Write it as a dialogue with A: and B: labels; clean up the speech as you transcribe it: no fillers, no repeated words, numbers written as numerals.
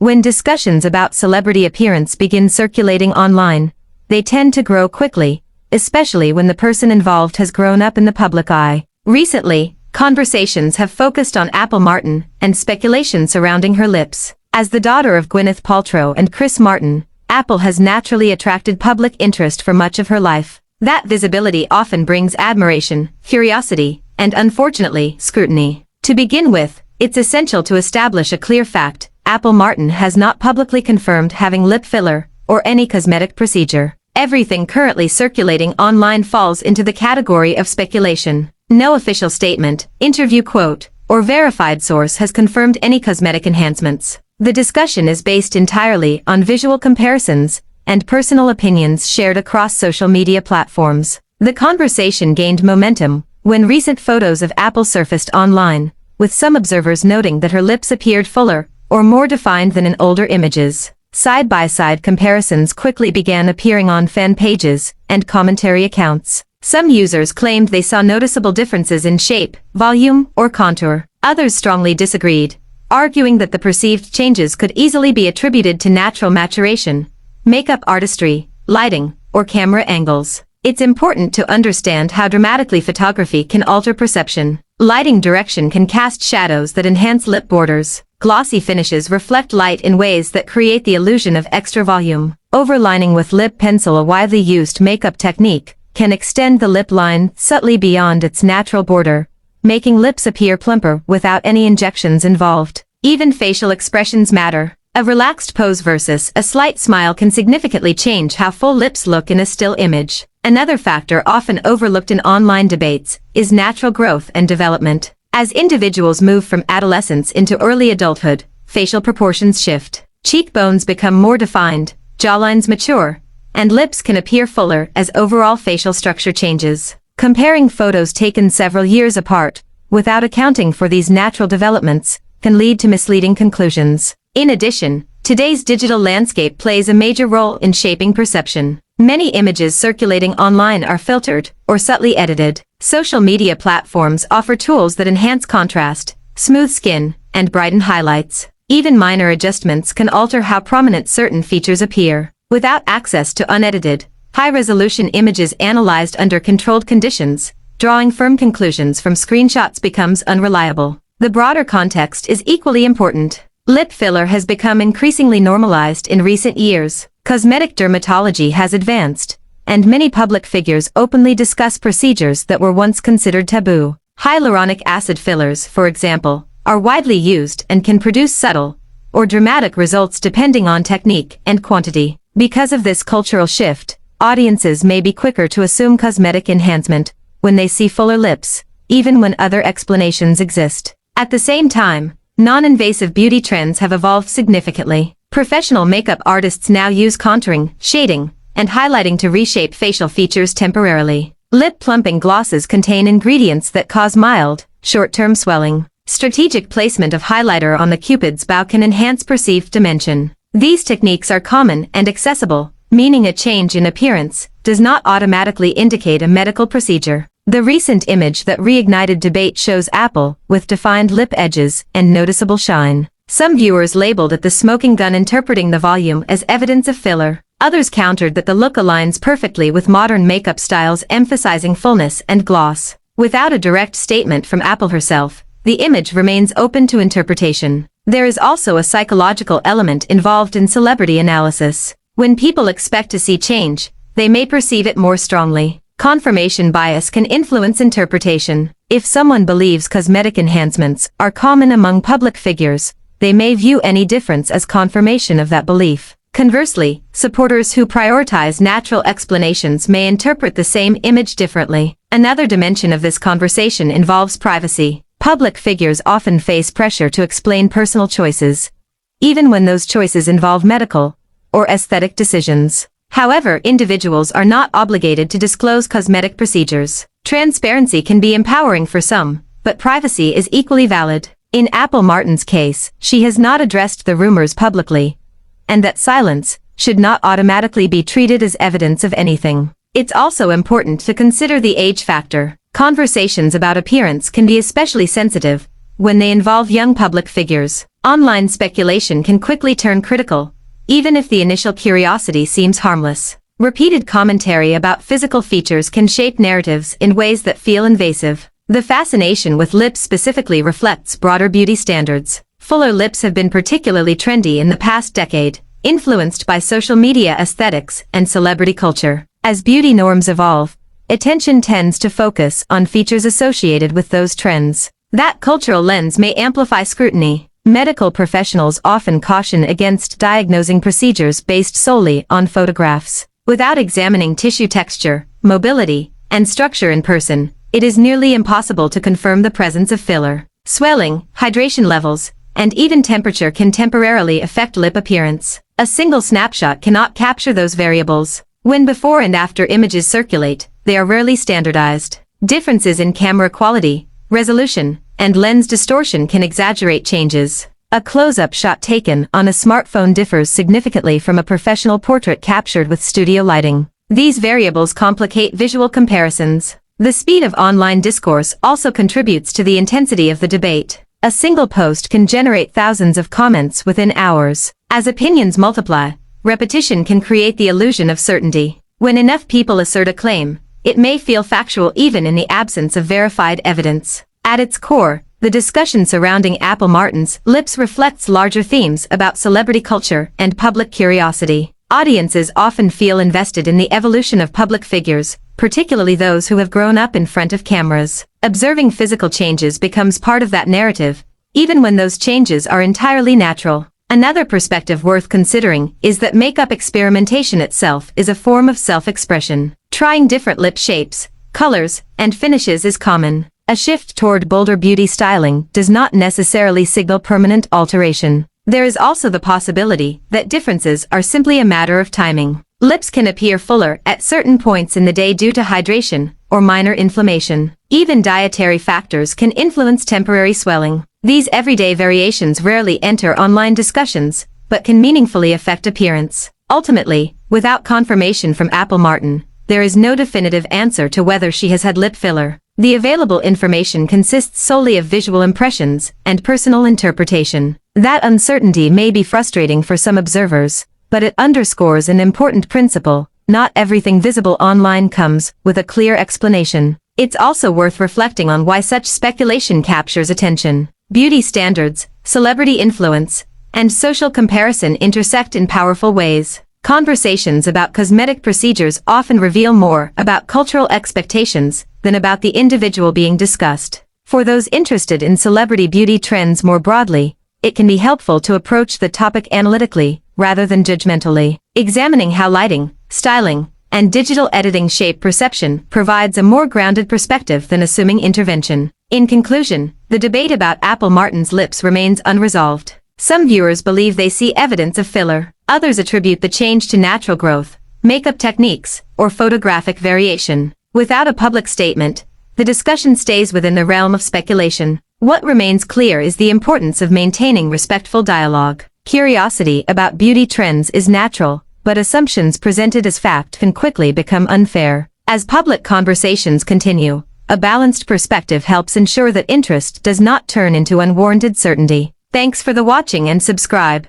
A: When discussions about celebrity appearance begin circulating online, they tend to grow quickly, especially when the person involved has grown up in the public eye. Recently, conversations have focused on Apple Martin and speculation surrounding her lips. As the daughter of Gwyneth Paltrow and Chris Martin, Apple has naturally attracted public interest for much of her life. That visibility often brings admiration, curiosity, and unfortunately, scrutiny. To begin with, it's essential to establish a clear fact: Apple Martin has not publicly confirmed having lip filler or any cosmetic procedure. Everything currently circulating online falls into the category of speculation. No official statement, interview quote, or verified source has confirmed any cosmetic enhancements. The discussion is based entirely on visual comparisons and personal opinions shared across social media platforms. The conversation gained momentum when recent photos of Apple surfaced online, with some observers noting that her lips appeared fuller or more defined than in older images. Side-by-side comparisons quickly began appearing on fan pages and commentary accounts. Some users claimed they saw noticeable differences in shape, volume, or contour. Others strongly disagreed, arguing that the perceived changes could easily be attributed to natural maturation, makeup artistry, lighting, or camera angles. It's important to understand how dramatically photography can alter perception. Lighting direction can cast shadows that enhance lip borders. Glossy finishes reflect light in ways that create the illusion of extra volume. Overlining with lip pencil, a widely used makeup technique, can extend the lip line subtly beyond its natural border, making lips appear plumper without any injections involved. Even facial expressions matter. A relaxed pose versus a slight smile can significantly change how full lips look in a still image. Another factor often overlooked in online debates is natural growth and development. As individuals move from adolescence into early adulthood, facial proportions shift. Cheekbones become more defined, jawlines mature, and lips can appear fuller as overall facial structure changes. Comparing photos taken several years apart, without accounting for these natural developments, can lead to misleading conclusions. In addition, today's digital landscape plays a major role in shaping perception. Many images circulating online are filtered or subtly edited. Social media platforms offer tools that enhance contrast, smooth skin, and brighten highlights. Even minor adjustments can alter how prominent certain features appear. Without access to unedited, high-resolution images analyzed under controlled conditions, drawing firm conclusions from screenshots becomes unreliable. The broader context is equally important. Lip filler has become increasingly normalized in recent years. Cosmetic dermatology has advanced, and many public figures openly discuss procedures that were once considered taboo. Hyaluronic acid fillers, for example, are widely used and can produce subtle or dramatic results depending on technique and quantity. Because of this cultural shift, audiences may be quicker to assume cosmetic enhancement when they see fuller lips, even when other explanations exist. At the same time, non-invasive beauty trends have evolved significantly. Professional makeup artists now use contouring, shading, and highlighting to reshape facial features temporarily. Lip plumping glosses contain ingredients that cause mild, short-term swelling. Strategic placement of highlighter on the cupid's bow can enhance perceived dimension. These techniques are common and accessible, meaning a change in appearance does not automatically indicate a medical procedure. The recent image that reignited debate shows Apple with defined lip edges and noticeable shine. Some viewers labeled it the smoking gun, interpreting the volume as evidence of filler. Others countered that the look aligns perfectly with modern makeup styles emphasizing fullness and gloss. Without a direct statement from Apple herself, the image remains open to interpretation. There is also a psychological element involved in celebrity analysis. When people expect to see change, they may perceive it more strongly. Confirmation bias can influence interpretation. If someone believes cosmetic enhancements are common among public figures, they may view any difference as confirmation of that belief. Conversely, supporters who prioritize natural explanations may interpret the same image differently. Another dimension of this conversation involves privacy. Public figures often face pressure to explain personal choices, even when those choices involve medical or aesthetic decisions. However, individuals are not obligated to disclose cosmetic procedures. Transparency can be empowering for some, but privacy is equally valid. In Apple Martin's case, she has not addressed the rumors publicly, and that silence should not automatically be treated as evidence of anything. It's also important to consider the age factor. Conversations about appearance can be especially sensitive when they involve young public figures. Online speculation can quickly turn critical, even if the initial curiosity seems harmless. Repeated commentary about physical features can shape narratives in ways that feel invasive. The fascination with lips specifically reflects broader beauty standards. Fuller lips have been particularly trendy in the past decade, influenced by social media aesthetics and celebrity culture. As beauty norms evolve, attention tends to focus on features associated with those trends. That cultural lens may amplify scrutiny. Medical professionals often caution against diagnosing procedures based solely on photographs. Without examining tissue texture, mobility, and structure in person, it is nearly impossible to confirm the presence of filler. Swelling, hydration levels, and even temperature can temporarily affect lip appearance. A single snapshot cannot capture those variables. When before and after images circulate, they are rarely standardized. Differences in camera quality, resolution, and lens distortion can exaggerate changes. A close-up shot taken on a smartphone differs significantly from a professional portrait captured with studio lighting. These variables complicate visual comparisons. The speed of online discourse also contributes to the intensity of the debate. A single post can generate thousands of comments within hours. As opinions multiply, repetition can create the illusion of certainty. When enough people assert a claim, it may feel factual even in the absence of verified evidence. At its core, the discussion surrounding Apple Martin's lips reflects larger themes about celebrity culture and public curiosity. Audiences often feel invested in the evolution of public figures, particularly those who have grown up in front of cameras. Observing physical changes becomes part of that narrative, even when those changes are entirely natural. Another perspective worth considering is that makeup experimentation itself is a form of self-expression. Trying different lip shapes, colors, and finishes is common. A shift toward bolder beauty styling does not necessarily signal permanent alteration. There is also the possibility that differences are simply a matter of timing. Lips can appear fuller at certain points in the day due to hydration or minor inflammation. Even dietary factors can influence temporary swelling. These everyday variations rarely enter online discussions, but can meaningfully affect appearance. Ultimately, without confirmation from Apple Martin, there is no definitive answer to whether she has had lip filler. The available information consists solely of visual impressions and personal interpretation. That uncertainty may be frustrating for some observers, but it underscores an important principle: not everything visible online comes with a clear explanation. It's also worth reflecting on why such speculation captures attention. Beauty standards, celebrity influence, and social comparison intersect in powerful ways. Conversations about cosmetic procedures often reveal more about cultural expectations than about the individual being discussed. For those interested in celebrity beauty trends more broadly, it can be helpful to approach the topic analytically rather than judgmentally. Examining how lighting, styling, and digital editing shape perception provides a more grounded perspective than assuming intervention. In conclusion, the debate about Apple Martin's lips remains unresolved. Some viewers believe they see evidence of filler. Others attribute the change to natural growth, makeup techniques, or photographic variation. Without a public statement, the discussion stays within the realm of speculation. What remains clear is the importance of maintaining respectful dialogue. Curiosity about beauty trends is natural, but assumptions presented as fact can quickly become unfair. As public conversations continue, a balanced perspective helps ensure that interest does not turn into unwarranted certainty. Thanks for the watching and subscribe.